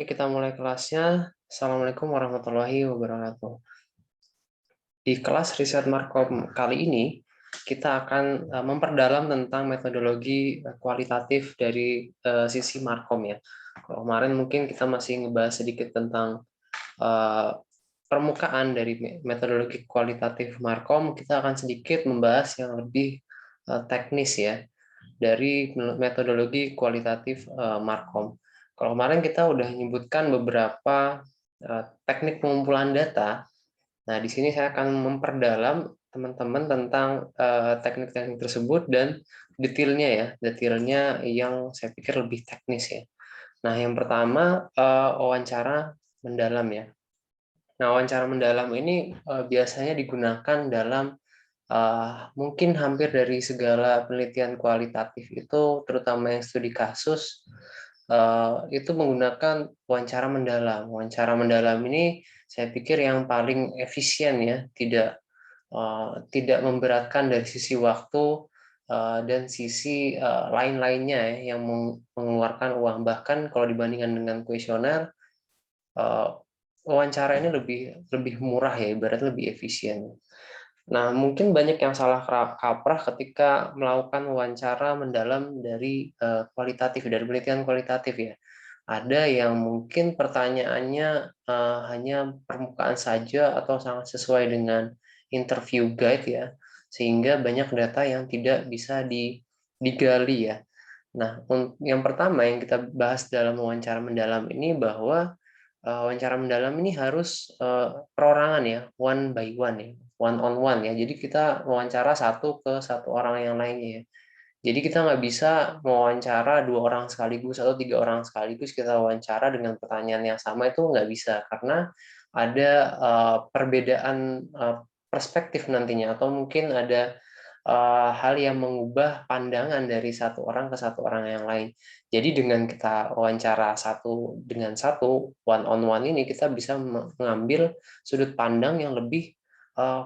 Oke, kita mulai kelasnya. Assalamualaikum warahmatullahi wabarakatuh. Di kelas riset Markom kali ini, kita akan memperdalam tentang metodologi kualitatif dari sisi Markom ya. Kalau kemarin mungkin kita masih ngebahas sedikit tentang eh, permukaan dari metodologi kualitatif Markom, kita akan sedikit membahas yang lebih teknis ya dari metodologi kualitatif Markom. Kalau kemarin kita udah menyebutkan beberapa teknik pengumpulan data. Nah, di sini saya akan memperdalam teman-teman tentang teknik-teknik tersebut dan detailnya ya, detailnya yang saya pikir lebih teknis ya. Nah, yang pertama wawancara mendalam ya. Nah, wawancara mendalam ini biasanya digunakan dalam mungkin hampir dari segala penelitian kualitatif itu, terutama yang studi kasus, itu menggunakan wawancara mendalam. Wawancara mendalam ini saya pikir yang paling efisien ya, tidak memberatkan dari sisi waktu dan sisi lain-lainnya ya, yang mengeluarkan uang. Bahkan kalau dibandingkan dengan kuesioner, wawancara ini lebih lebih murah ya, ibaratnya lebih efisien. Nah, mungkin banyak yang salah kaprah ketika melakukan wawancara mendalam dari kualitatif, dari penelitian kualitatif ya. Ada yang mungkin pertanyaannya hanya permukaan saja atau sangat sesuai dengan interview guide ya, sehingga banyak data yang tidak bisa digali ya. Nah, yang pertama yang kita bahas dalam wawancara mendalam ini bahwa wawancara mendalam ini harus perorangan ya, one by one ya, one on one ya. Jadi kita wawancara satu ke satu orang yang lainnya ya. Jadi kita nggak bisa mewawancara dua orang sekaligus atau tiga orang sekaligus kita wawancara dengan pertanyaan yang sama, itu nggak bisa karena ada perbedaan perspektif nantinya, atau mungkin ada hal yang mengubah pandangan dari satu orang ke satu orang yang lain. Jadi dengan kita wawancara satu dengan satu, one on one ini, kita bisa mengambil sudut pandang yang lebih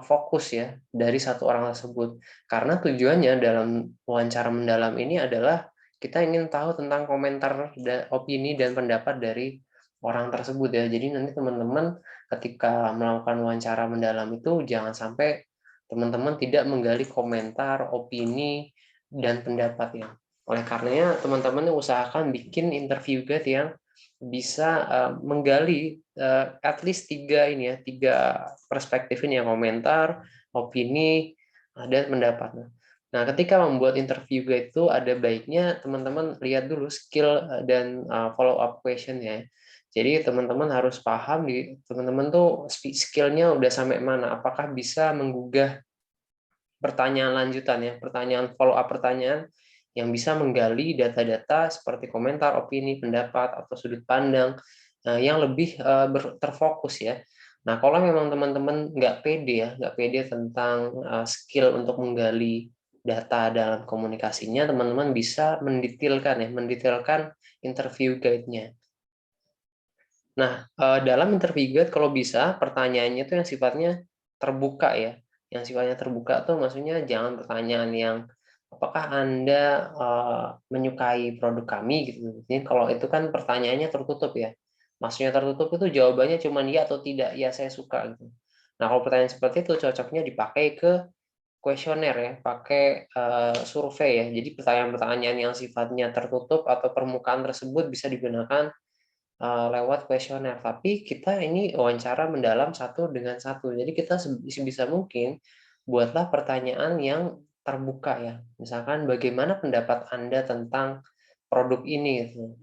fokus ya dari satu orang tersebut. Karena tujuannya dalam wawancara mendalam ini adalah kita ingin tahu tentang komentar, opini, dan pendapat dari orang tersebut ya. Jadi nanti teman-teman ketika melakukan wawancara mendalam itu jangan sampai teman-teman tidak menggali komentar, opini, dan pendapat ya. Oleh karenanya teman-teman usahakan bikin interview guide yang bisa menggali at least tiga perspektif ini ya, komentar, opini, dan pendapat. Nah, ketika membuat interview guide itu ada baiknya teman-teman lihat dulu skill dan follow up question ya. Jadi teman-teman harus paham di teman-teman tuh skillnya udah sampai mana, apakah bisa menggugah pertanyaan lanjutan ya, pertanyaan follow up pertanyaan yang bisa menggali data-data seperti komentar, opini, pendapat, atau sudut pandang yang lebih terfokus ya. Nah, kalau memang teman-teman nggak pede ya, nggak pede tentang skill untuk menggali data dalam komunikasinya, teman-teman bisa mendetailkan interview guide-nya. Nah, dalam interview guide kalau bisa pertanyaannya itu yang sifatnya terbuka ya. Yang sifatnya terbuka tuh maksudnya jangan pertanyaan yang apakah Anda menyukai produk kami gitu. Jadi kalau itu kan pertanyaannya tertutup ya. Maksudnya tertutup itu jawabannya cuma ya atau tidak, ya saya suka gitu. Nah, kalau pertanyaan seperti itu cocoknya dipakai ke kuesioner ya, pakai survei ya. Jadi pertanyaan-pertanyaan yang sifatnya tertutup atau permukaan tersebut bisa digunakan lewat kuesioner, tapi kita ini wawancara mendalam satu dengan satu. Jadi kita sebisa mungkin buatlah pertanyaan yang terbuka ya. Misalkan bagaimana pendapat Anda tentang produk ini gitu.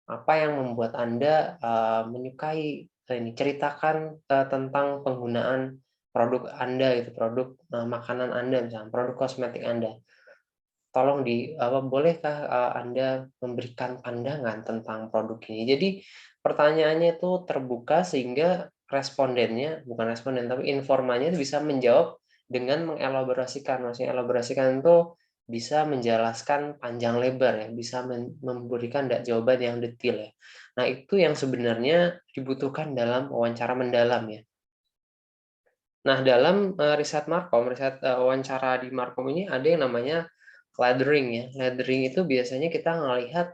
Apa yang membuat Anda menyukai ini? Ceritakan tentang penggunaan produk Anda itu, produk makanan Anda misalnya, produk kosmetik Anda. Tolong bolehkah Anda memberikan pandangan tentang produk ini? Jadi pertanyaannya itu terbuka sehingga respondennya, bukan responden, tapi informannya bisa menjawab dengan mengelaborasikan. Maksudnya elaborasikan itu bisa menjelaskan panjang lebar ya, bisa memberikan jawaban yang detail ya. Nah, itu yang sebenarnya dibutuhkan dalam wawancara mendalam ya. Nah, dalam riset Markom, wawancara di Markom ini ada yang namanya laddering ya. Laddering itu biasanya kita ngelihat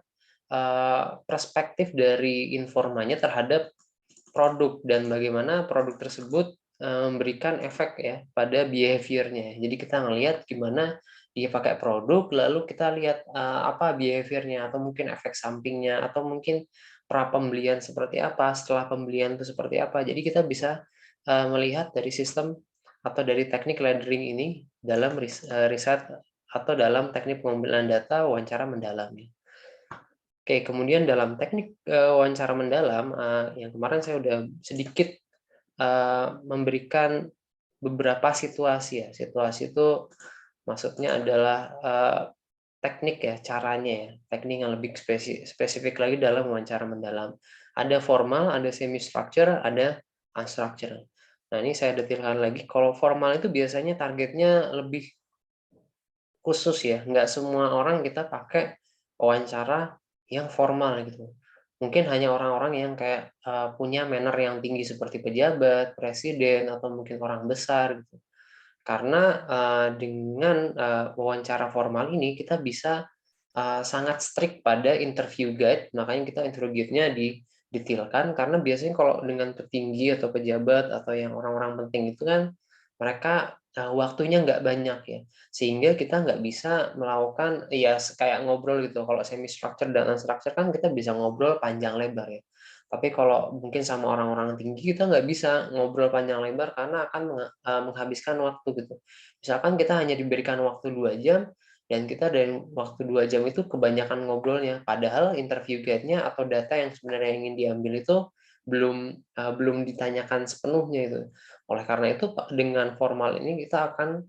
perspektif dari informannya terhadap produk dan bagaimana produk tersebut memberikan efek ya pada behavior-nya. Jadi kita ngelihat gimana dia pakai produk, lalu kita lihat apa behavior-nya atau mungkin efek sampingnya atau mungkin pra pembelian seperti apa, setelah pembelian itu seperti apa. Jadi kita bisa melihat dari sistem atau dari teknik laddering ini dalam riset atau dalam teknik pengambilan data wawancara mendalam. Oke, kemudian dalam teknik wawancara mendalam yang kemarin saya udah sedikit memberikan beberapa situasi ya. Situasi itu maksudnya adalah teknik ya, caranya ya, teknik yang lebih spesifik lagi dalam wawancara mendalam. Ada formal, ada semi structure, ada unstructured. Nah, ini saya detailkan lagi. Kalau formal itu biasanya targetnya lebih khusus ya, nggak semua orang kita pakai wawancara yang formal gitu. Mungkin hanya orang-orang yang kayak punya manner yang tinggi seperti pejabat, presiden, atau mungkin orang besar gitu. Karena dengan wawancara formal ini kita bisa sangat strict pada interview guide, makanya kita interview guide-nya didetailkan karena biasanya kalau dengan petinggi atau pejabat atau yang orang-orang penting itu kan mereka waktunya nggak banyak ya, sehingga kita nggak bisa melakukan ya kayak ngobrol gitu. Kalau semi structure dan unstructure kan kita bisa ngobrol panjang lebar ya. Tapi kalau mungkin sama orang-orang tinggi kita nggak bisa ngobrol panjang lebar karena akan menghabiskan waktu gitu. Misalkan kita hanya diberikan waktu 2 jam, dan kita dari waktu 2 jam itu kebanyakan ngobrolnya, padahal interview guide-nya atau data yang sebenarnya ingin diambil itu belum ditanyakan sepenuhnya itu. Oleh karena itu dengan formal ini kita akan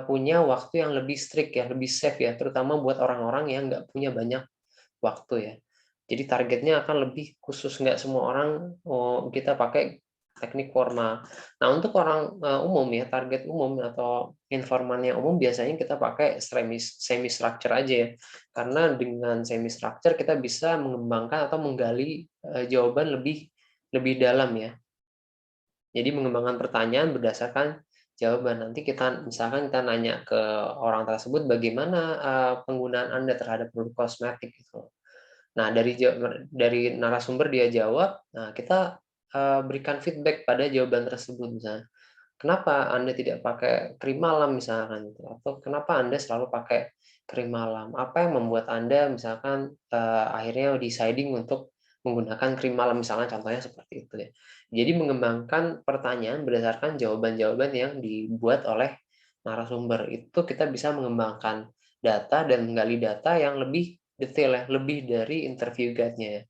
punya waktu yang lebih strict ya, lebih safe ya, terutama buat orang-orang yang nggak punya banyak waktu ya. Jadi targetnya akan lebih khusus, nggak semua orang kita pakai teknik formal. Nah, untuk orang umum ya, target umum atau informannya umum biasanya kita pakai semi structure aja ya. Karena dengan semi structure kita bisa mengembangkan atau menggali jawaban lebih lebih dalam ya. Jadi mengembangkan pertanyaan berdasarkan jawaban. Nanti kita misalkan kita nanya ke orang tersebut bagaimana penggunaan Anda terhadap produk kosmetik gitu. Nah, dari narasumber dia jawab, nah kita berikan feedback pada jawaban tersebut misalnya. Kenapa Anda tidak pakai krim malam misalkan gitu, atau kenapa Anda selalu pakai krim malam? Apa yang membuat Anda misalkan akhirnya deciding untuk menggunakan krim malam misalnya contohnya seperti itu ya. Jadi mengembangkan pertanyaan berdasarkan jawaban-jawaban yang dibuat oleh narasumber. Itu kita bisa mengembangkan data dan menggali data yang lebih detail ya, lebih dari interview guide-nya ya.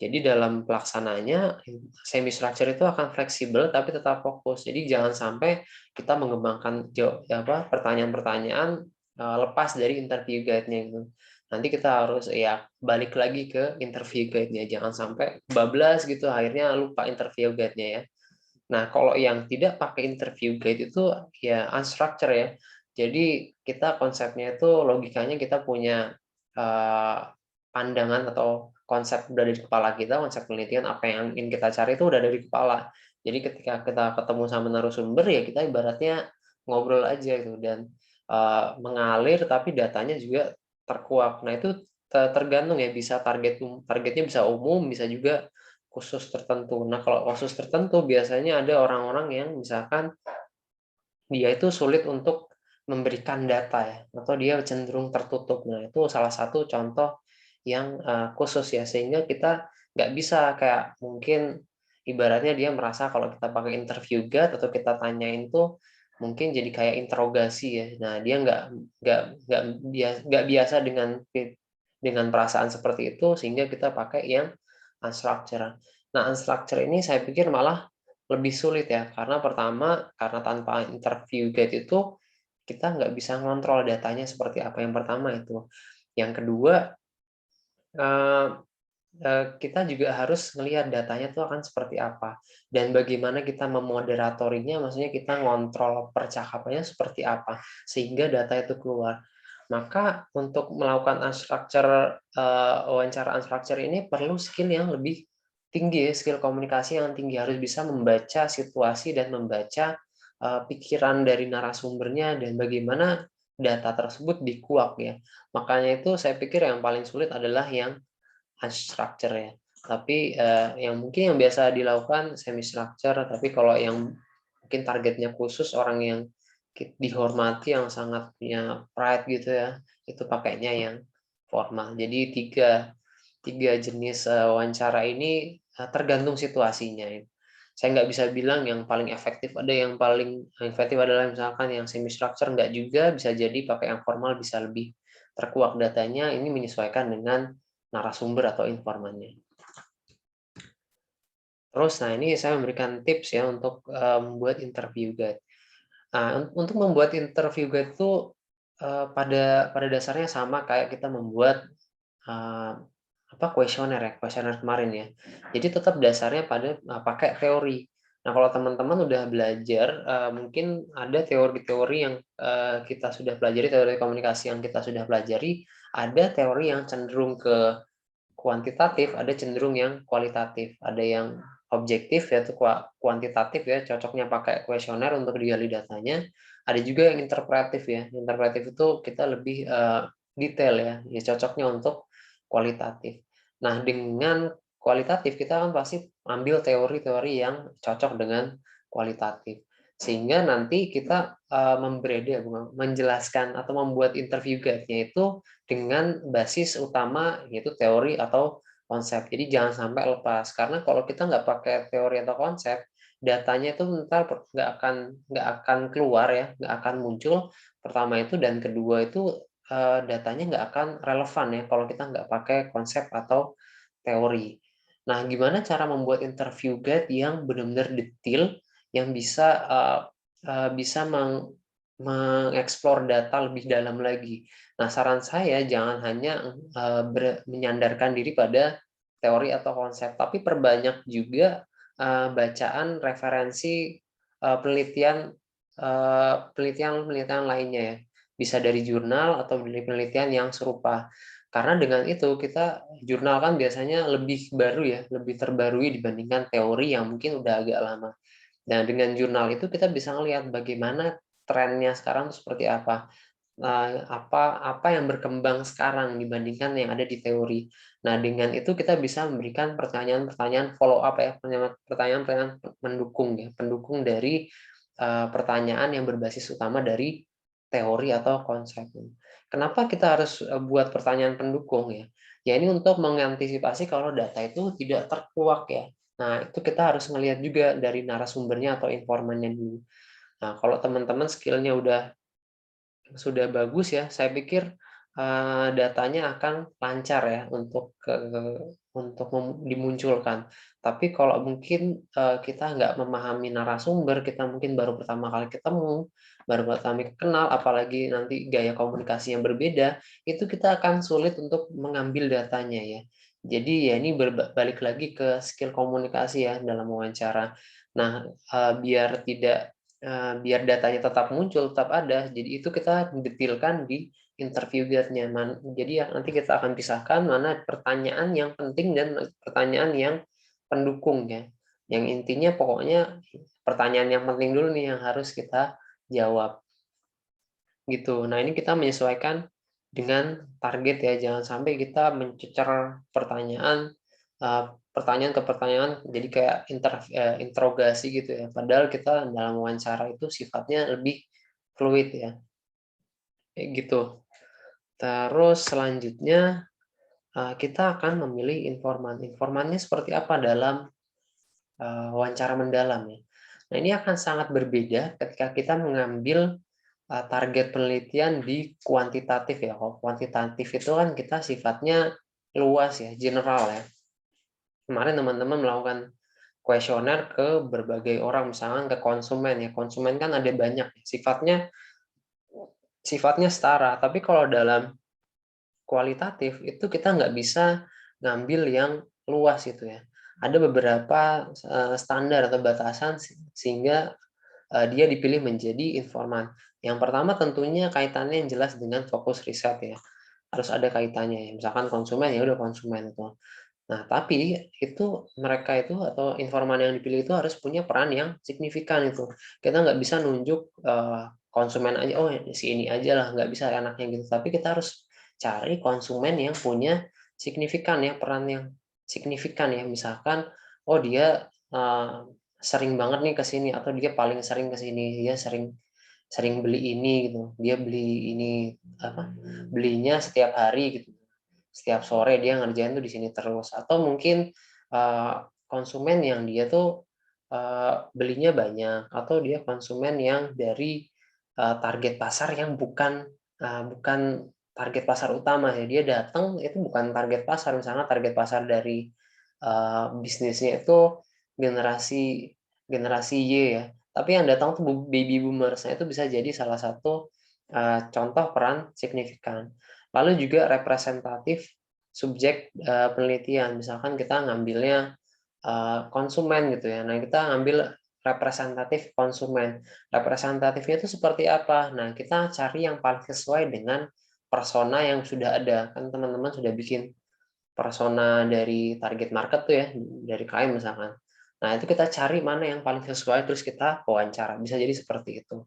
Jadi dalam pelaksananya semi structure itu akan fleksibel tapi tetap fokus. Jadi jangan sampai kita mengembangkan pertanyaan-pertanyaan lepas dari interview guide-nya gitu. Nanti kita harus ya balik lagi ke interview guide-nya. Jangan sampai bablas gitu akhirnya lupa interview guide-nya ya. Nah, kalau yang tidak pakai interview guide itu ya unstructured ya. Jadi kita konsepnya itu logikanya kita punya eh, pandangan atau konsep udah dari kepala kita, konsep penelitian apa yang ingin kita cari itu udah dari kepala. Jadi ketika kita ketemu sama narasumber ya kita ibaratnya ngobrol aja gitu dan mengalir tapi datanya juga terkuak. Nah, itu tergantung ya bisa targetnya bisa umum, bisa juga khusus tertentu. Nah, kalau khusus tertentu biasanya ada orang-orang yang misalkan dia itu sulit untuk memberikan data ya, atau dia cenderung tertutup. Nah, itu salah satu contoh yang khusus ya, sehingga kita nggak bisa kayak mungkin ibaratnya dia merasa kalau kita pakai interview guide atau kita tanyain tuh mungkin jadi kayak interogasi ya. Nah, dia nggak biasa dengan perasaan seperti itu, sehingga kita pakai yang unstructured. Nah, unstructured ini saya pikir malah lebih sulit ya, karena pertama, karena tanpa interview guide itu, kita nggak bisa ngontrol datanya seperti apa, yang pertama itu. Yang kedua, eee kita juga harus ngelihat datanya tuh akan seperti apa, dan bagaimana kita memoderatorinya, maksudnya kita ngontrol percakapannya seperti apa, sehingga data itu keluar. Maka untuk melakukan wawancara unstructured ini perlu skill yang lebih tinggi ya, skill komunikasi yang tinggi, harus bisa membaca situasi dan membaca, pikiran dari narasumbernya dan bagaimana data tersebut dikuak ya. Makanya itu saya pikir yang paling sulit adalah yang unstructure ya. Tapi yang biasa dilakukan semi structure, tapi kalau yang mungkin targetnya khusus orang yang dihormati, yang sangat punya pride gitu ya, itu pakainya yang formal. Jadi tiga tiga jenis wawancara ini tergantung situasinya ya. Saya nggak bisa bilang yang paling efektif, ada yang paling efektif adalah misalkan yang semi structure, nggak juga, bisa jadi pakai yang formal bisa lebih terkuak datanya, ini menyesuaikan dengan narasumber atau informannya. Terus, nah ini saya memberikan tips ya untuk membuat interview guide. Nah, untuk membuat interview guide itu pada dasarnya sama kayak kita membuat eh, kuesioner ya, kuesioner kemarin ya. Jadi tetap dasarnya pada pakai teori. Nah, kalau teman-teman udah belajar, mungkin ada teori-teori yang kita sudah pelajari, teori komunikasi yang kita sudah pelajari, ada teori yang cenderung ke kuantitatif, ada cenderung yang kualitatif, ada yang objektif yaitu kuantitatif ya, cocoknya pakai kuesioner untuk digali datanya, ada juga yang interpretif ya. Interpretif itu kita lebih detail ya cocoknya untuk kualitatif. Nah, dengan kualitatif kita kan pasti ambil teori-teori yang cocok dengan kualitatif. Sehingga nanti kita menjelaskan atau membuat interview guide-nya itu dengan basis utama yaitu teori atau konsep. Jadi jangan sampai lepas, karena kalau kita nggak pakai teori atau konsep, datanya itu ntar nggak akan keluar ya, nggak akan muncul. Pertama itu, dan kedua itu datanya nggak akan relevan ya kalau kita nggak pakai konsep atau teori. Nah, gimana cara membuat interview guide yang benar-benar detail, yang bisa mengeksplor data lebih dalam lagi. Nah, saran saya jangan hanya menyandarkan diri pada teori atau konsep, tapi perbanyak juga bacaan referensi penelitian lainnya ya. Bisa dari jurnal atau dari penelitian yang serupa. Karena dengan itu kita, jurnal kan biasanya lebih baru ya, lebih terbarui dibandingkan teori yang mungkin udah agak lama. Nah, dengan jurnal itu kita bisa melihat bagaimana trennya sekarang seperti apa. Apa yang berkembang sekarang dibandingkan yang ada di teori. Nah, dengan itu kita bisa memberikan pertanyaan-pertanyaan follow up ya, pertanyaan-pertanyaan pendukung ya, pendukung dari pertanyaan yang berbasis utama dari teori atau konsep. Kenapa kita harus buat pertanyaan pendukung ya? Ya ini untuk mengantisipasi kalau data itu tidak terkuak ya. Nah, itu kita harus melihat juga dari narasumbernya atau informannya dulu. Nah, kalau teman-teman skillnya sudah bagus ya, saya pikir datanya akan lancar ya untuk dimunculkan. Tapi kalau mungkin kita nggak memahami narasumber, kita mungkin baru pertama kali ketemu, baru pertama kali kenal, apalagi nanti gaya komunikasi yang berbeda, itu kita akan sulit untuk mengambil datanya ya. Jadi ya ini balik lagi ke skill komunikasi ya dalam wawancara. Nah, biar datanya tetap muncul, tetap ada. Jadi itu kita detilkan di interview guide-nya. Jadi ya nanti kita akan pisahkan mana pertanyaan yang penting dan pertanyaan yang pendukung ya. Yang intinya pokoknya pertanyaan yang penting dulu nih yang harus kita jawab. Gitu. Nah, ini kita menyesuaikan dengan target ya. Jangan sampai kita mencecer pertanyaan pertanyaan ke pertanyaan jadi kayak interogasi gitu ya. Padahal kita dalam wawancara itu sifatnya lebih fluid ya. Kayak gitu. Terus selanjutnya kita akan memilih informan. Informannya seperti apa dalam wawancara mendalam ya. Nah, ini akan sangat berbeda ketika kita mengambil target penelitian di kuantitatif ya. Kalau kuantitatif itu kan kita sifatnya luas ya, general ya. Kemarin teman-teman melakukan kuesioner ke berbagai orang, misalkan ke konsumen ya. Konsumen kan ada banyak, sifatnya setara. Tapi kalau dalam kualitatif itu kita nggak bisa ngambil yang luas itu ya. Ada beberapa standar atau batasan sehingga dia dipilih menjadi informan. Yang pertama tentunya kaitannya yang jelas dengan fokus riset ya. Harus ada kaitannya ya. Misalkan konsumen ya udah konsumen itu. Nah, tapi itu mereka itu atau informan yang dipilih itu harus punya peran yang signifikan itu. Kita nggak bisa nunjuk konsumen aja, oh si ini aja lah, nggak bisa anaknya gitu. Tapi kita harus cari konsumen yang punya signifikan ya, peran yang signifikan ya. Misalkan, oh dia, sering banget nih ke sini atau dia paling sering ke sini, dia sering sering beli ini gitu, dia beli ini, apa, belinya setiap hari gitu, setiap sore dia ngerjain tuh di sini terus. Atau mungkin, konsumen yang dia tuh, belinya banyak, atau dia konsumen yang dari, target pasar yang bukan target pasar utama ya, dia datang itu bukan target pasar, misalnya target pasar dari, bisnisnya itu generasi generasi Y ya, tapi yang datang tuh baby boomers. Nah, itu bisa jadi salah satu, contoh peran signifikan. Lalu juga representatif subjek, penelitian, misalkan kita ngambilnya, konsumen gitu ya. Nah, kita ngambil representatif konsumen. Representatifnya itu seperti apa? Nah, kita cari yang paling sesuai dengan persona yang sudah ada. Kan teman-teman sudah bikin persona dari target market tuh ya, dari klien misalkan. Nah, itu kita cari mana yang paling sesuai, terus kita wawancara, bisa jadi seperti itu.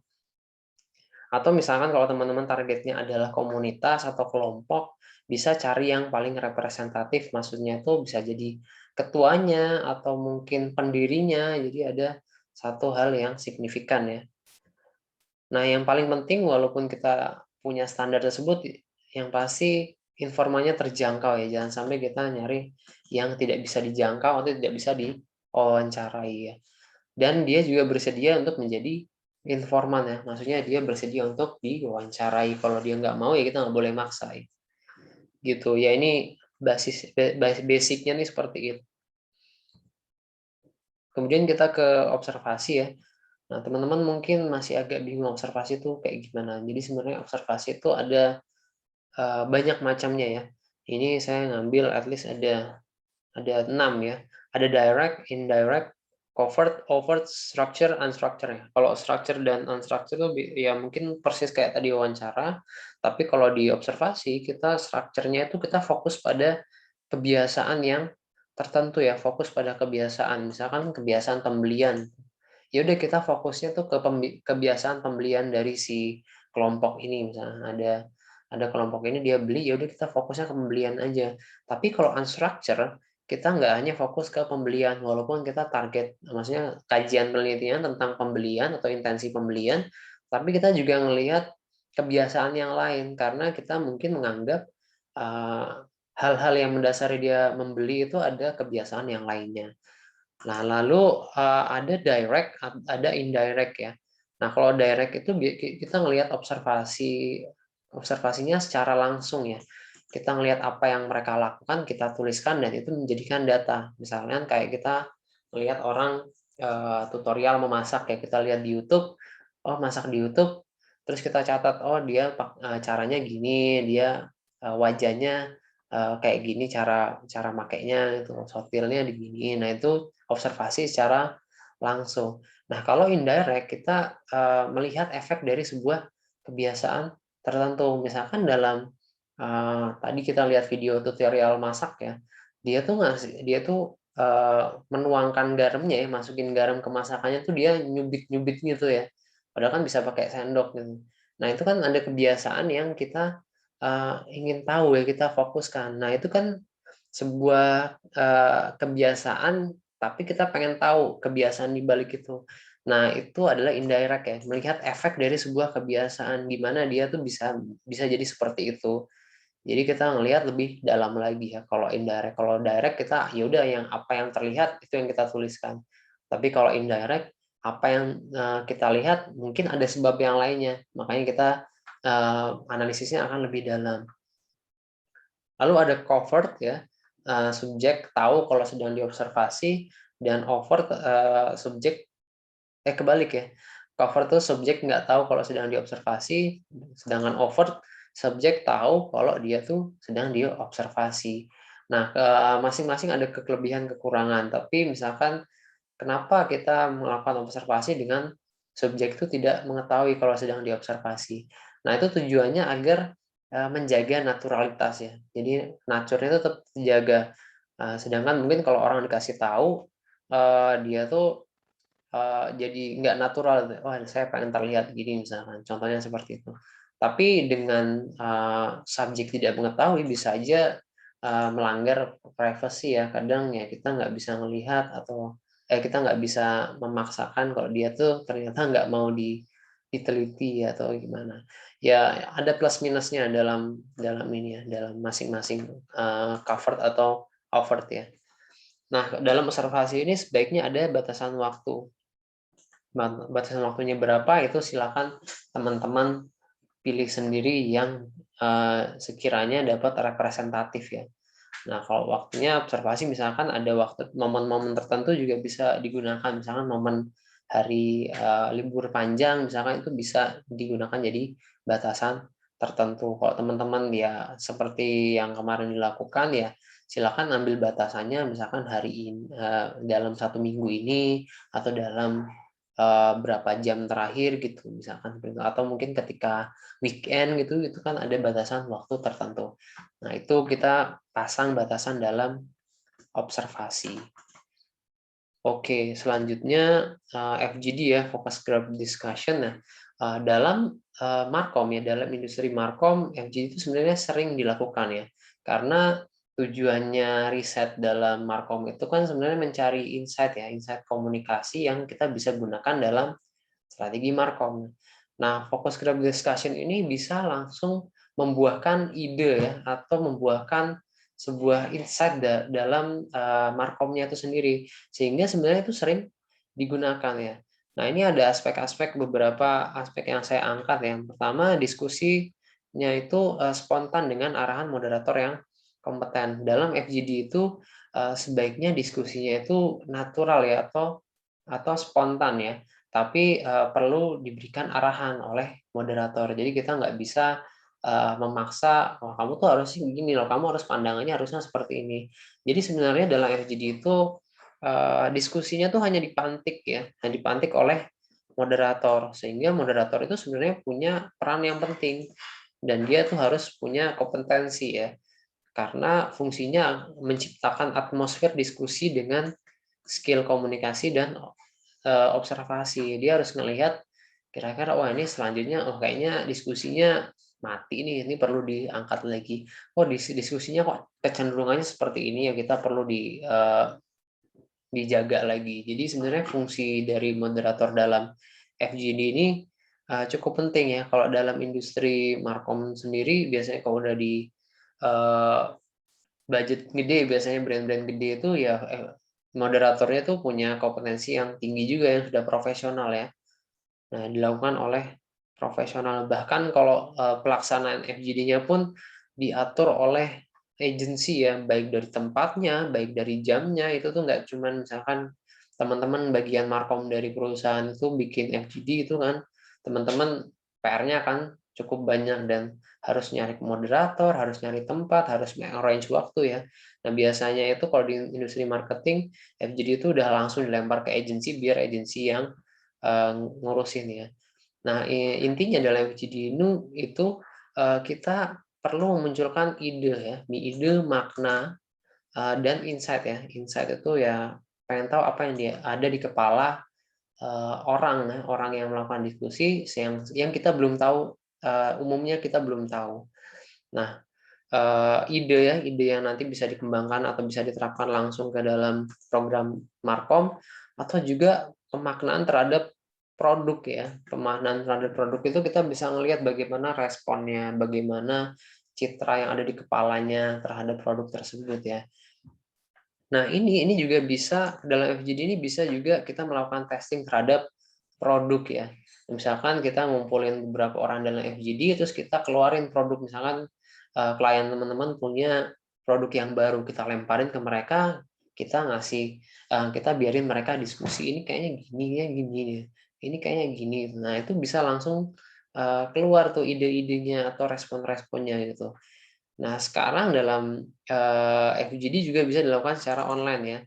Atau misalkan kalau teman-teman targetnya adalah komunitas atau kelompok, bisa cari yang paling representatif, maksudnya itu bisa jadi ketuanya atau mungkin pendirinya, jadi ada satu hal yang signifikan ya. Nah, yang paling penting walaupun kita punya standar tersebut, yang pasti informannya terjangkau ya, jangan sampai kita nyari yang tidak bisa dijangkau atau tidak bisa diwawancarai ya. Dan dia juga bersedia untuk menjadi informan ya, maksudnya dia bersedia untuk diwawancarai, kalau dia nggak mau ya kita nggak boleh maksa ya, gitu. Ya ini basic-nya nih seperti itu. Kemudian kita ke observasi ya. Nah, teman-teman mungkin masih agak bingung observasi itu kayak gimana. Jadi sebenarnya observasi itu ada, banyak macamnya ya. Ini saya ngambil at least ada 6 ya. Ada direct, indirect, covert, overt, structure, unstructure ya. Kalau structure dan unstructure itu ya mungkin persis kayak tadi wawancara, tapi kalau di observasi kita structure-nya itu kita fokus pada kebiasaan yang tertentu ya, fokus pada kebiasaan. Misalkan kebiasaan pembelian. Ya udah kita fokusnya tuh ke kebiasaan pembelian dari si kelompok ini, misalnya ada kelompok ini dia beli, ya udah kita fokusnya ke pembelian aja. Tapi kalau unstructure, kita nggak hanya fokus ke pembelian, walaupun kita target, maksudnya kajian penelitian tentang pembelian atau intensi pembelian, tapi kita juga ngelihat kebiasaan yang lain, karena kita mungkin menganggap, eee, hal-hal yang mendasari dia membeli itu ada kebiasaan yang lainnya. Nah, lalu, ada direct, ada indirect ya. Nah, kalau direct itu kita ngelihat observasinya secara langsung ya. Kita ngelihat apa yang mereka lakukan, kita tuliskan dan itu menjadikan data. Misalnya kayak kita melihat orang, tutorial memasak ya, kita lihat di YouTube, oh masak di YouTube, terus kita catat, oh dia caranya gini, dia, wajahnya, kayak gini cara cara makainya gitu, sortirnya diginiin. Nah, itu observasi secara langsung. Nah, kalau indirect kita, melihat efek dari sebuah kebiasaan tertentu. Misalkan dalam, tadi kita lihat video tutorial masak ya, dia tuh, menuangkan garamnya ya, masukin garam ke masakannya tuh dia nyubit-nyubit gitu ya, padahal kan bisa pakai sendok gitu. Nah, itu kan ada kebiasaan yang kita, ingin tahu ya, kita fokuskan. Nah, itu kan sebuah, kebiasaan, tapi kita pengen tahu kebiasaan di balik itu. Nah, itu adalah indirect ya, melihat efek dari sebuah kebiasaan, gimana dia tuh bisa bisa jadi seperti itu. Jadi kita ngelihat lebih dalam lagi ya, kalau indirect. Kalau direct kita, ya udah yang apa yang terlihat itu yang kita tuliskan. Tapi kalau indirect, apa yang, kita lihat mungkin ada sebab yang lainnya, makanya kita, analisisnya akan lebih dalam. Lalu ada covert ya, subjek tahu kalau sedang diobservasi, dan overt, subjek kebalik ya. Covert tuh subjek nggak tahu kalau sedang diobservasi, sedangkan overt subjek tahu kalau dia tuh sedang diobservasi. Nah, masing-masing ada kelebihan kekurangan, tapi misalkan kenapa kita melakukan observasi dengan subjek itu tidak mengetahui kalau sedang diobservasi. Nah, itu tujuannya agar, menjaga naturalitas ya. Jadi nature-nya itu tetap terjaga. Sedangkan mungkin kalau orang dikasih tahu, dia tuh, jadi nggak natural gitu, "Wah, saya pengen terlihat gini," misalkan, contohnya seperti itu. Tapi dengan, subjek tidak mengetahui bisa aja, melanggar privacy ya. Kadang ya kita nggak bisa melihat atau kita nggak bisa memaksakan kalau dia tuh ternyata nggak mau diteliti atau gimana. Ya ada plus minusnya dalam dalam ini ya, dalam masing-masing covered atau overt ya. Nah, dalam observasi ini sebaiknya ada batasan waktu. Batasan waktunya berapa itu silakan teman-teman pilih sendiri yang sekiranya dapat representatif ya. Nah, kalau waktunya observasi misalkan ada waktu momen-momen tertentu juga bisa digunakan, misalkan momen hari libur panjang misalkan itu bisa digunakan jadi batasan tertentu. Kalau teman-teman ya seperti yang kemarin dilakukan ya silakan ambil batasannya misalkan hari ini dalam 1 minggu ini atau dalam berapa jam terakhir gitu misalkan seperti itu. Atau mungkin ketika weekend gitu itu kan ada batasan waktu tertentu. Nah, itu kita pasang batasan dalam observasi. Oke, selanjutnya FGD ya, Focus Group Discussion. Nah, dalam Markom ya, dalam industri Markom, FGD itu sebenarnya sering dilakukan ya. Karena tujuannya riset dalam Markom itu kan sebenarnya mencari insight ya, insight komunikasi yang kita bisa gunakan dalam strategi Markom. Nah, Focus Group Discussion ini bisa langsung membuahkan ide ya, atau membuahkan sebuah insight dalam Markomnya itu sendiri, sehingga sebenarnya itu sering digunakan ya. Nah, ini ada aspek-aspek, beberapa aspek yang saya angkat ya. Yang pertama, diskusinya itu spontan dengan arahan moderator yang kompeten. Dalam FGD itu sebaiknya diskusinya itu natural ya, atau spontan ya, tapi perlu diberikan arahan oleh moderator. Jadi kita nggak bisa memaksa, "Oh, kamu tuh harusnya begini loh, kamu harus pandangannya harusnya seperti ini." Jadi sebenarnya dalam FGD itu diskusinya tuh hanya dipantik ya, hanya dipantik oleh moderator, sehingga moderator itu sebenarnya punya peran yang penting dan dia tuh harus punya kompetensi ya, karena fungsinya menciptakan atmosfer diskusi dengan skill komunikasi dan observasi. Dia harus ngelihat kira-kira, wah ini selanjutnya, oh kayaknya diskusinya mati nih, ini perlu diangkat lagi. Oh diskusinya kok kecenderungannya seperti ini ya, kita perlu dijaga lagi. Jadi sebenarnya fungsi dari moderator dalam FGD ini cukup penting ya. Kalau dalam industri Markom sendiri biasanya kalau udah di budget gede, biasanya brand-brand gede itu ya moderatornya tuh punya kompetensi yang tinggi juga yang sudah profesional ya. Nah, dilakukan oleh profesional. Bahkan kalau pelaksanaan FGD-nya pun diatur oleh agensi ya, baik dari tempatnya, baik dari jamnya, itu tuh nggak cuman misalkan teman-teman bagian markom dari perusahaan itu bikin FGD itu kan, teman-teman PR-nya kan cukup banyak dan harus nyari moderator, harus nyari tempat, harus arrange waktu ya. Nah, biasanya itu kalau di industri marketing, FGD itu udah langsung dilempar ke agensi biar agensi yang ngurusin ya. Nah, intinya dalam FGD itu kita perlu memunculkan ide ya, ide, makna, dan insight ya. Insight itu ya pengen tahu apa yang dia ada di kepala orang ya, orang yang melakukan diskusi yang kita belum tahu, umumnya kita belum tahu. Nah, ide ya, ide yang nanti bisa dikembangkan atau bisa diterapkan langsung ke dalam program Markom, atau juga pemaknaan terhadap produk ya. Pemaknaan terhadap produk itu kita bisa melihat bagaimana responnya, bagaimana citra yang ada di kepalanya terhadap produk tersebut ya. Nah, ini juga bisa dalam FGD ini bisa juga kita melakukan testing terhadap produk ya. Misalkan kita ngumpulin beberapa orang dalam FGD, terus kita keluarin produk, misalkan klien teman-teman punya produk yang baru, kita lemparin ke mereka, kita ngasih, kita biarin mereka diskusi, ini kayaknya gini ya, gini ya, ini kayaknya gini. Nah, itu bisa langsung keluar tuh ide-idenya atau respon-responnya gitu. Nah, sekarang dalam FGD juga bisa dilakukan secara online ya.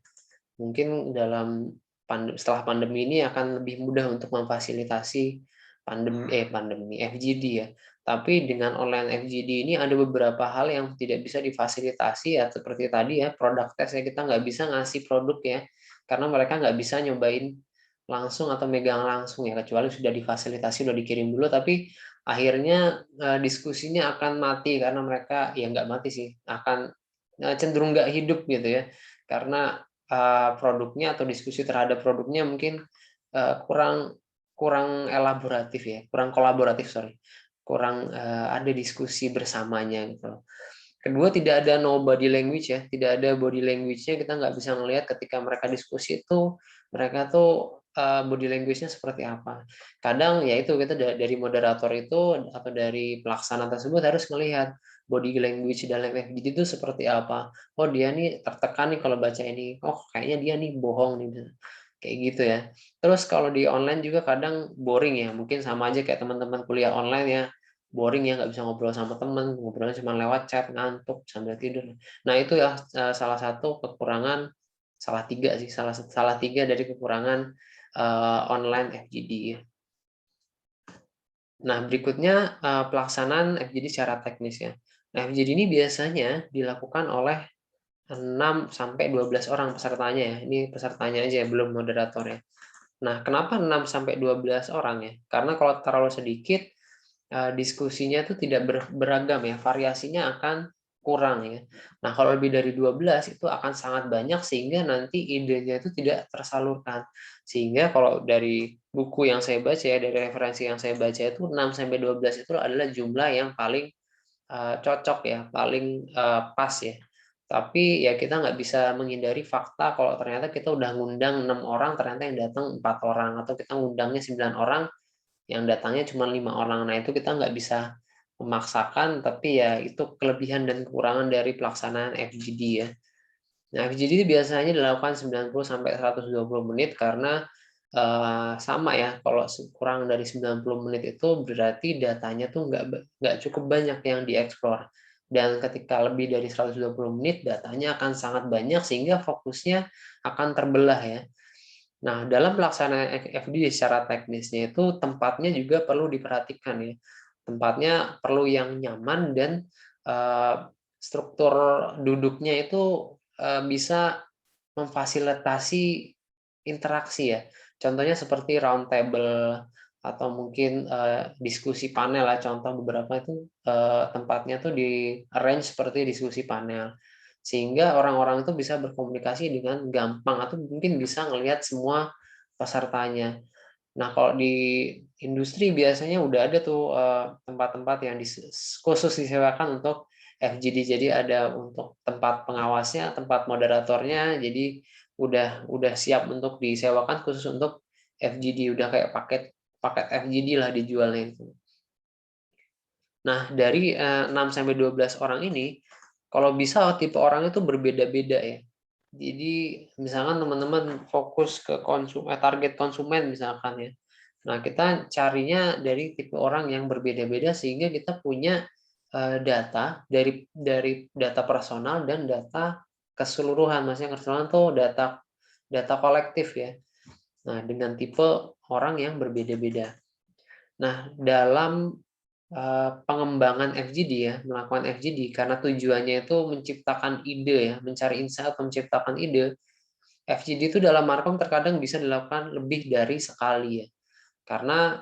Mungkin setelah pandemi ini akan lebih mudah untuk memfasilitasi pandemi FGD ya. Tapi dengan online FGD ini ada beberapa hal yang tidak bisa difasilitasi ya, seperti tadi ya, produk test ya, kita nggak bisa ngasih produk ya, karena mereka nggak bisa nyobain langsung atau megang langsung ya, kecuali sudah difasilitasi, sudah dikirim dulu, tapi akhirnya diskusinya akan mati karena mereka ya nggak mati sih, akan cenderung nggak hidup gitu ya, karena produknya atau diskusi terhadap produknya mungkin kurang kurang elaboratif ya, kurang kolaboratif, sorry, kurang ada diskusi bersamanya gitu loh. Kedua, tidak ada no body language ya, tidak ada body language-nya, kita nggak bisa melihat ketika mereka diskusi itu, mereka tuh body language-nya seperti apa. Kadang ya itu, kita dari moderator itu atau dari pelaksana tersebut harus melihat body language dalam FGD itu seperti apa. Oh dia nih tertekan nih kalau baca ini, oh kayaknya dia nih bohong nih, kayak gitu ya. Terus kalau di online juga kadang boring ya, mungkin sama aja kayak teman-teman kuliah online ya, boring ya, nggak bisa ngobrol sama temen, ngobrolnya cuma lewat chat, ngantuk sambil tidur. Nah itu ya salah satu kekurangan, salah tiga sih, salah tiga dari kekurangan online FGD ya. Nah berikutnya pelaksanaan FGD secara teknis ya. Nah FGD ini biasanya dilakukan oleh 6 sampai 12 orang pesertanya ya. Ini pesertanya aja ya, belum moderator ya. Nah, kenapa 6 sampai 12 orang ya? Karena kalau terlalu sedikit, diskusinya itu tidak beragam ya, variasinya akan kurang ya. Nah, kalau lebih dari 12 itu akan sangat banyak sehingga nanti idenya itu tidak tersalurkan. Sehingga kalau dari buku yang saya baca ya, dari referensi yang saya baca itu 6 sampai 12 itu adalah jumlah yang paling cocok ya, paling pas ya. Tapi ya kita nggak bisa menghindari fakta kalau ternyata kita udah ngundang 6 orang, ternyata yang datang 4 orang, atau kita ngundangnya 9 orang, yang datangnya cuma 5 orang. Nah itu kita nggak bisa memaksakan, tapi ya itu kelebihan dan kekurangan dari pelaksanaan FGD ya. Nah FGD itu biasanya dilakukan 90 sampai 120 menit karena sama ya, kalau kurang dari 90 menit itu berarti datanya tuh nggak cukup banyak yang dieksplor. Dan ketika lebih dari 120 menit, datanya akan sangat banyak sehingga fokusnya akan terbelah ya. Nah, dalam pelaksanaan FGD secara teknisnya itu tempatnya juga perlu diperhatikan ya. Tempatnya perlu yang nyaman dan eh, struktur duduknya itu bisa memfasilitasi interaksi ya. Contohnya seperti round table atau mungkin diskusi panel lah. Contoh beberapa itu tempatnya tuh di arrange seperti diskusi panel. Sehingga orang-orang itu bisa berkomunikasi dengan gampang atau mungkin bisa ngelihat semua pesertanya. Nah, kalau di industri biasanya udah ada tuh tempat-tempat yang khusus disewakan untuk FGD. Jadi ada untuk tempat pengawasnya, tempat moderatornya. Jadi udah siap untuk disewakan khusus untuk FGD. Udah kayak paket paket FGD lah dijualnya itu. Nah, dari 6 sampai 12 orang ini, kalau bisa tipe orang itu berbeda-beda ya. Jadi misalkan teman-teman fokus ke target konsumen misalkan ya. Nah, kita carinya dari tipe orang yang berbeda-beda sehingga kita punya data dari data personal dan data keseluruhan. Maksudnya keseluruhan tuh data data kolektif ya. Nah, dengan tipe orang yang berbeda-beda. Nah, dalam pengembangan FGD ya, melakukan FGD karena tujuannya itu menciptakan ide ya, mencari insight atau menciptakan ide. FGD itu dalam Markom terkadang bisa dilakukan lebih dari sekali ya. Karena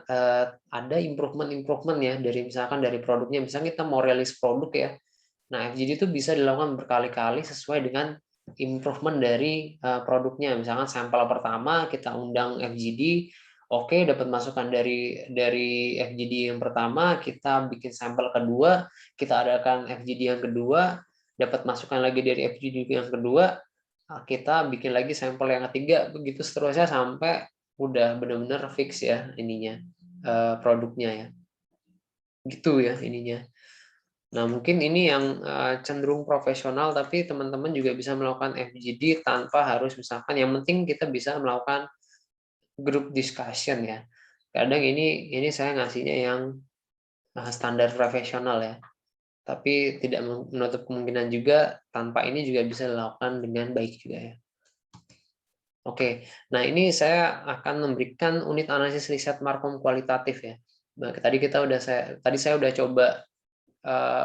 ada improvement ya dari misalkan dari produknya, misalnya kita mau rilis produk ya. Nah, FGD itu bisa dilakukan berkali-kali sesuai dengan improvement dari produknya. Misalkan sampel pertama kita undang FGD, oke, dapat masukan dari FGD yang pertama, kita bikin sampel kedua, kita adakan FGD yang kedua, dapat masukan lagi dari FGD yang kedua, kita bikin lagi sampel yang ketiga, begitu seterusnya sampai udah benar-benar fix ya ininya produknya ya. Gitu ya ininya. Nah, mungkin ini yang cenderung profesional, tapi teman-teman juga bisa melakukan FGD tanpa harus misalkan, yang penting kita bisa melakukan group discussion ya. Kadang ini saya ngasihnya yang standar profesional ya. Tapi tidak menutup kemungkinan juga tanpa ini juga bisa dilakukan dengan baik juga ya. Oke, nah ini saya akan memberikan unit analisis riset Markom kualitatif ya. Nah, tadi saya udah coba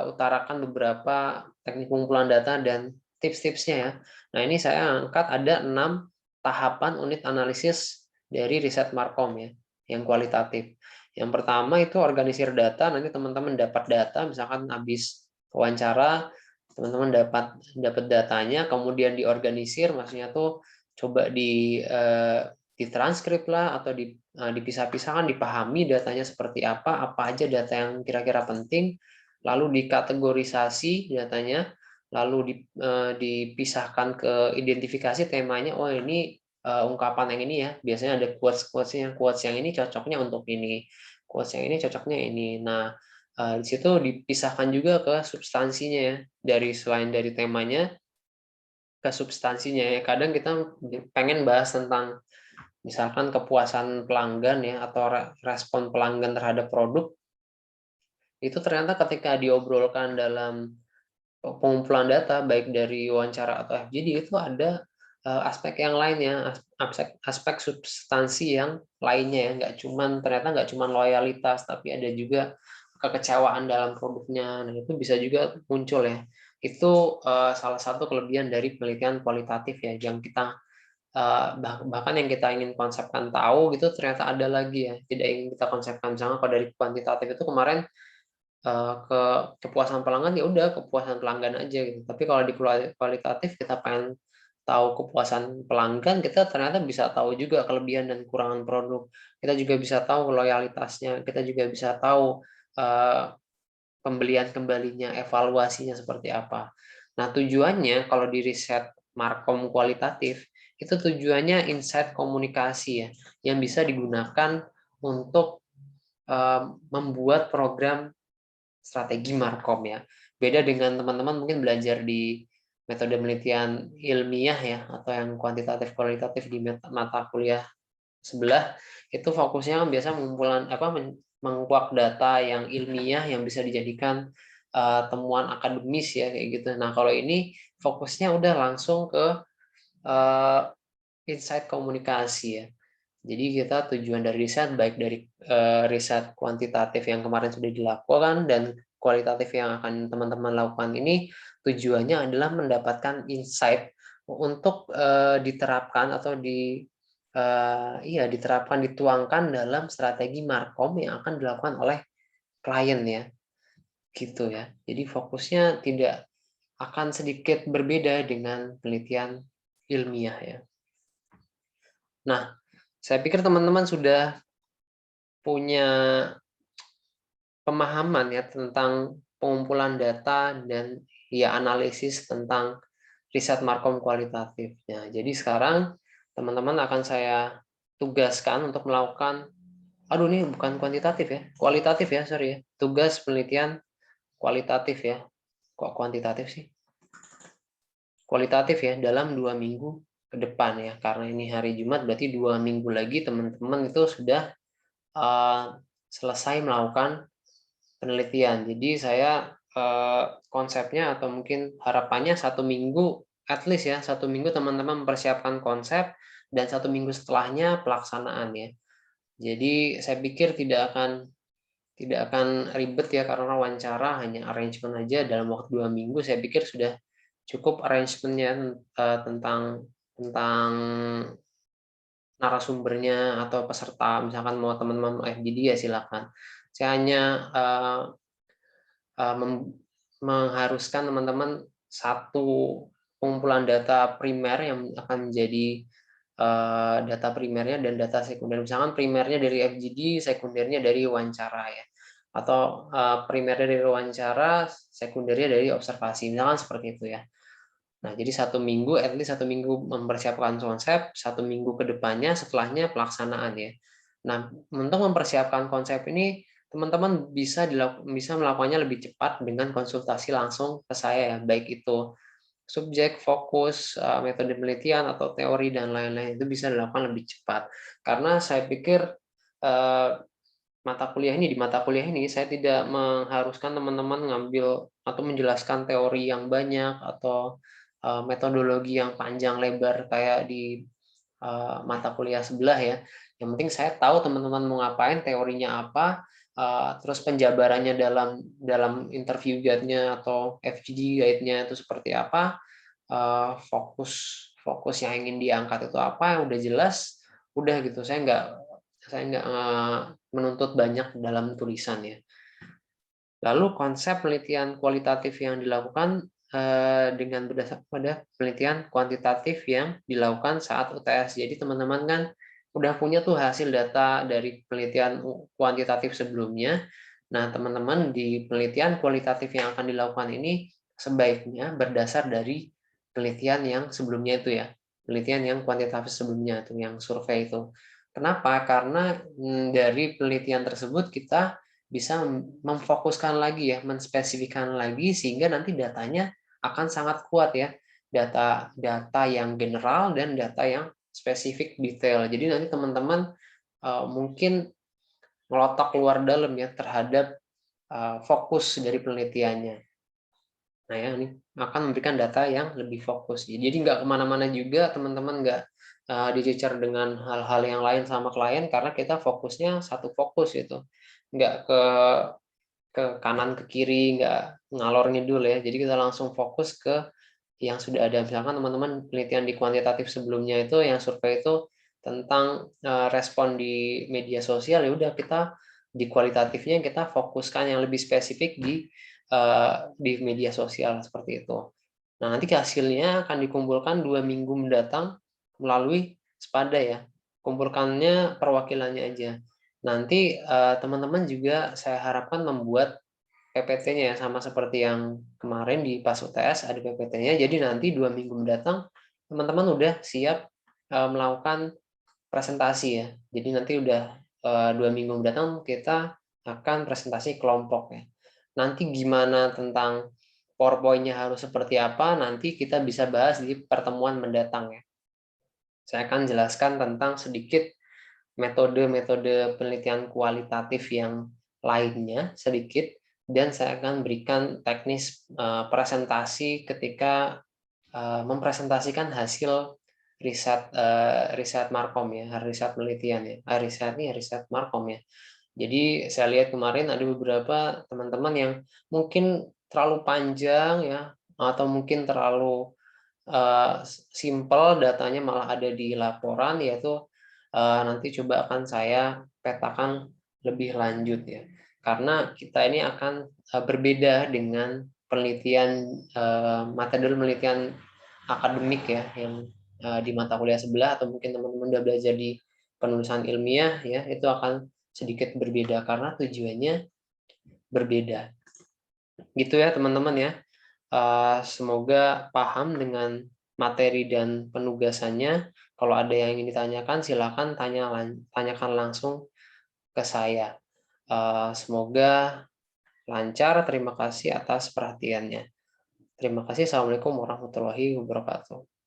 utarakan beberapa teknik pengumpulan data dan tips-tipsnya ya. Nah, ini saya angkat ada 6 tahapan unit analisis dari riset Markom ya, yang kualitatif. Yang pertama itu organisir data, nanti teman-teman dapat data, misalkan habis wawancara, Teman-teman dapat datanya, kemudian diorganisir, maksudnya tuh coba ditranskrip lah, atau dipisah-pisahkan, dipahami datanya seperti apa aja data yang kira-kira penting, lalu dikategorisasi datanya, lalu dipisahkan ke identifikasi temanya. Oh, ini ungkapan yang ini ya, biasanya ada quotes yang ini cocoknya untuk ini, quotes yang ini cocoknya ini. Nah, di situ dipisahkan juga ke substansinya ya, selain dari temanya ke substansinya ya. Kadang kita pengen bahas tentang misalkan kepuasan pelanggan ya, atau respon pelanggan terhadap produk, itu ternyata ketika diobrolkan dalam pengumpulan data baik dari wawancara atau FGD, itu ada aspek yang lainnya, aspek substansi yang lainnya ya, ternyata nggak cuman loyalitas, tapi ada juga kekecewaan dalam produknya. Nah, itu bisa juga muncul ya. Itu salah satu kelebihan dari penelitian kualitatif ya, yang kita bahkan yang kita ingin konsepkan tahu gitu ternyata ada lagi ya, tidak ingin kita konsepkan. Misalnya kalau dari kuantitatif itu kemarin ke kepuasan pelanggan, ya udah kepuasan pelanggan aja gitu. Tapi kalau di kualitatif kita pengen tahu kepuasan pelanggan, kita ternyata bisa tahu juga kelebihan dan kekurangan produk. Kita juga bisa tahu loyalitasnya, kita juga bisa tahu pembelian kembalinya, evaluasinya seperti apa. Nah, tujuannya kalau di riset markom kualitatif, itu tujuannya insight komunikasi ya, yang bisa digunakan untuk membuat program strategi markom ya. Beda dengan teman-teman mungkin belajar di metode penelitian ilmiah ya, atau yang kuantitatif kualitatif di mata kuliah sebelah, itu fokusnya kan biasa mengkuak data yang ilmiah yang bisa dijadikan temuan akademis ya, kayak gitu. Nah, kalau ini fokusnya udah langsung ke uh, insight komunikasi ya. Jadi kita tujuan dari riset, baik dari riset kuantitatif yang kemarin sudah dilakukan dan kualitatif yang akan teman-teman lakukan ini, tujuannya adalah mendapatkan insight untuk diterapkan atau diterapkan, dituangkan dalam strategi markom yang akan dilakukan oleh klien ya, gitu ya. Jadi fokusnya tidak akan sedikit berbeda dengan penelitian ilmiah ya. Nah, saya pikir teman-teman sudah punya pemahaman ya tentang pengumpulan data dan ya analisis tentang riset markom kualitatif. Nah, jadi sekarang teman-teman akan saya tugaskan untuk melakukan, aduh ini bukan kuantitatif ya, kualitatif ya, sorry ya, tugas penelitian kualitatif ya, kok kuantitatif sih? Kualitatif ya, dalam 2 minggu ke depan ya, karena ini hari Jumat berarti 2 minggu lagi teman-teman itu sudah selesai melakukan penelitian. Jadi saya konsepnya atau mungkin harapannya 1 minggu, at least ya 1 minggu teman-teman mempersiapkan konsep, dan 1 minggu setelahnya pelaksanaan ya. Jadi saya pikir tidak akan ribet ya, karena wawancara hanya arrangement aja dalam waktu 2 minggu. Saya pikir sudah cukup arrangementnya tentang tentang narasumbernya atau peserta. Misalkan mau teman-teman FGD ya silakan. Saya hanya mengharuskan teman-teman satu pengumpulan data primer yang akan menjadi data primernya dan data sekunder. Misalkan primernya dari FGD, sekundernya dari wawancara ya, atau primernya dari wawancara, sekundernya dari observasi, misalkan seperti itu ya. Nah, jadi 1 minggu, at least 1 minggu mempersiapkan konsep, 1 minggu ke depannya setelahnya pelaksanaan ya. Nah, untuk mempersiapkan konsep ini, teman-teman bisa melakukannya lebih cepat dengan konsultasi langsung ke saya ya, baik itu subjek, fokus, metode penelitian atau teori dan lain-lain, itu bisa dilakukan lebih cepat. Karena saya pikir eh, di mata kuliah ini saya tidak mengharuskan teman-teman ngambil atau menjelaskan teori yang banyak atau metodologi yang panjang lebar kayak di mata kuliah sebelah ya. Yang penting saya tahu teman-teman mau ngapain, teorinya apa, terus penjabarannya dalam dalam interview guide-nya atau FGD guide-nya itu seperti apa, fokus fokus yang ingin diangkat itu apa, yang udah jelas, udah gitu. Saya nggak menuntut banyak dalam tulisan ya. Lalu konsep penelitian kualitatif yang dilakukan dengan berdasarkan pada penelitian kuantitatif yang dilakukan saat UTS. Jadi teman-teman kan udah punya tuh hasil data dari penelitian kuantitatif sebelumnya. Nah, teman-teman di penelitian kualitatif yang akan dilakukan ini sebaiknya berdasar dari penelitian yang sebelumnya itu ya. Penelitian yang kuantitatif sebelumnya itu, yang survei itu. Kenapa? Karena dari penelitian tersebut kita bisa memfokuskan lagi ya, menspesifikkan lagi sehingga nanti datanya akan sangat kuat ya. Data yang general dan data yang spesifik detail. Jadi nanti teman-teman mungkin ngelotok keluar dalam ya terhadap fokus dari penelitiannya. Nah ya ini akan memberikan data yang lebih fokus. Jadi nggak kemana-mana juga teman-teman, nggak dicecer dengan hal-hal yang lain sama klien karena kita fokusnya satu fokus itu, nggak ke kanan ke kiri, nggak ngalor ngidul ya. Jadi kita langsung fokus ke yang sudah ada. Misalkan teman-teman penelitian di kuantitatif sebelumnya itu yang survei itu tentang respon di media sosial, ya udah kita di kualitatifnya kita fokuskan yang lebih spesifik di media sosial seperti itu. Nah, nanti hasilnya akan dikumpulkan 2 minggu mendatang melalui Spada ya. Kumpulkannya perwakilannya aja. Nanti teman-teman juga saya harapkan membuat PPT-nya ya, sama seperti yang kemarin di pas UTS ada PPT-nya. Jadi nanti 2 minggu mendatang teman-teman udah siap melakukan presentasi ya. Jadi nanti udah 2 minggu mendatang kita akan presentasi kelompok ya. Nanti gimana tentang PowerPoint-nya harus seperti apa, nanti kita bisa bahas di pertemuan mendatang ya. Saya akan jelaskan tentang sedikit metode-metode penelitian kualitatif yang lainnya sedikit, dan saya akan berikan teknis presentasi ketika mempresentasikan hasil riset Markom ya, riset penelitian ya, riset Markom ya. Jadi saya lihat kemarin ada beberapa teman-teman yang mungkin terlalu panjang ya, atau mungkin terlalu simple datanya malah ada di laporan, yaitu nanti coba akan saya petakan lebih lanjut ya. Karena kita ini akan berbeda dengan penelitian metode penelitian akademik ya yang di mata kuliah sebelah, atau mungkin teman-teman udah belajar di penulisan ilmiah ya, itu akan sedikit berbeda karena tujuannya berbeda. Gitu ya teman-teman ya. Semoga paham dengan materi dan penugasannya. Kalau ada yang ingin ditanyakan, silakan tanyakan langsung ke saya. Semoga lancar. Terima kasih atas perhatiannya. Terima kasih. Assalamualaikum warahmatullahi wabarakatuh.